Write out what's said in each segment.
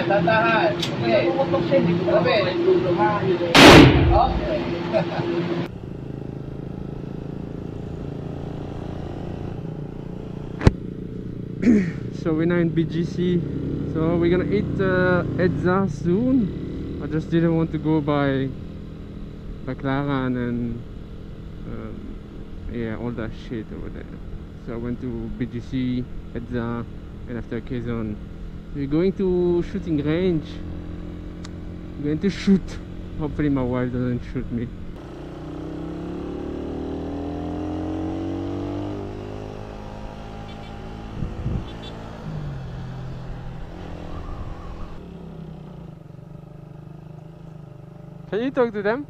Tatahan. Okay. Okay. So we're now in BGC. So we're gonna eat pizza soon. I just didn't want to go by McLaren and yeah, all that shit over there. So I went to BGC, pizza, and after Quezon. We're going to shooting range. We're going to shoot. Hopefully my wife doesn't shoot me. Can you talk to them?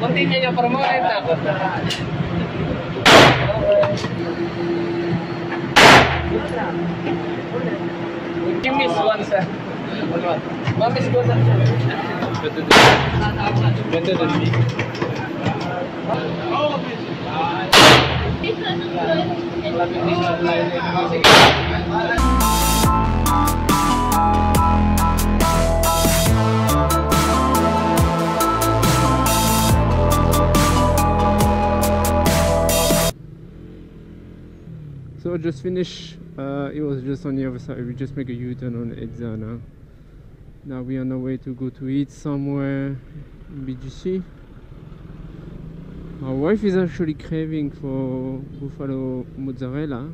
Continue nyo promote ako. You miss one, sir. Miss ko, sir. Better than me. So I just finished, it was just on the other side. We just make a U-turn on Edza now. Now we are on our way to go to eat somewhere in BGC. My wife is actually craving for buffalo mozzarella,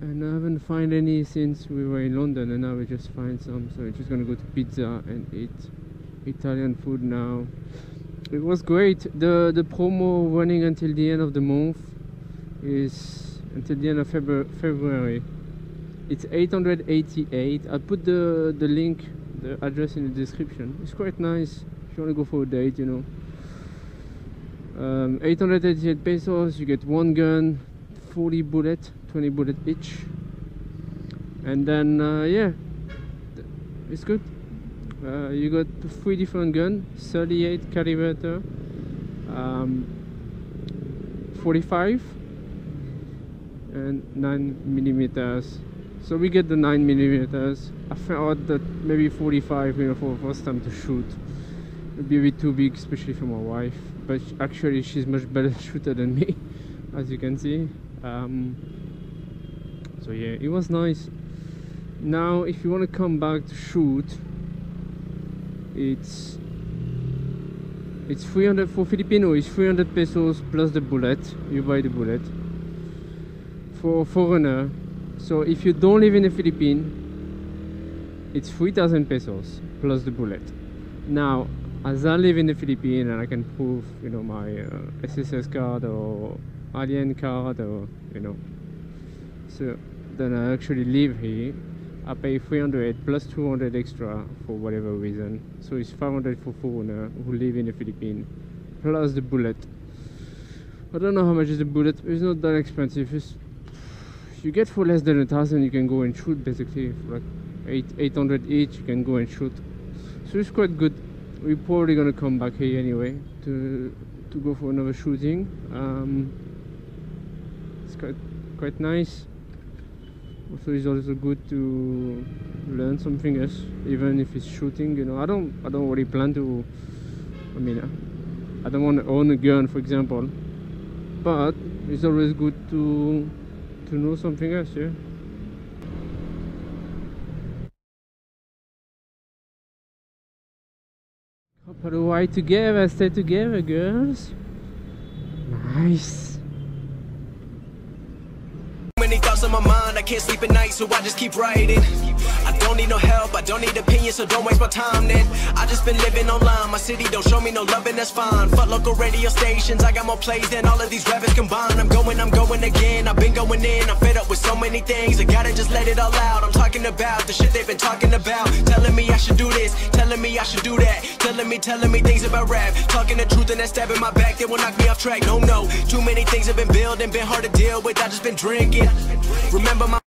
and I haven't found any since we were in London, and now we just find some. So we're just gonna go to pizza and eat Italian food now. It was great. The promo running until the end of the month is until the end of February. It's 888. I put the link, the address in the description. It's quite nice if you want to go for a date, you know. 888 pesos, you get one gun, 40 bullets, 20 bullets each, and then yeah, it's good. You got 3 different guns, 38 caliber, 45 and 9mm. So we get the 9mm. I thought that maybe 45, you know, for the first time to shoot would be a bit too big, especially for my wife, but actually she's much better shooter than me, as you can see. So yeah, it was nice. Now if you want to come back to shoot, it's 300 for Filipino. It's 300 pesos plus the bullet. You buy the bullet. For foreigner, so if you don't live in the Philippines, it's 3,000 pesos plus the bullet. Now, as I live in the Philippines and I can prove, you know, my SSS card or Alien card, or you know, so then I actually live here. I pay 300 plus 200 extra for whatever reason, so it's 500 for foreigner who live in the Philippines plus the bullet. I don't know how much is the bullet. It's not that expensive. You get for less than 1,000, you can go and shoot basically. For like 800 each, you can go and shoot. So it's quite good. We're probably gonna come back here anyway to go for another shooting. It's quite nice. Also, it's also good to learn something else, even if it's shooting. You know, I don't really plan to. I mean, I don't want to own a gun, for example. But it's always good to know something else, yeah. Couple of white together, stay together, girls. Nice. Many thoughts on my mind, I can't sleep at night, so I just keep writing. I don't need no help, I don't need opinions, so don't waste my time then. I just been living online, my city don't show me no love and that's fine. Fuck local radio stations, I got more plays than all of these rappers combined. I'm going again, I've been going in, I'm fed up with so many things. I gotta just let it all out, I'm talking about the shit they've been talking about. Telling me I should do this, telling me I should do that. Telling me things about rap. Talking the truth and that stab in my back, they will knock me off track. No, too many things have been building, been hard to deal with, I just been drinking. Remember my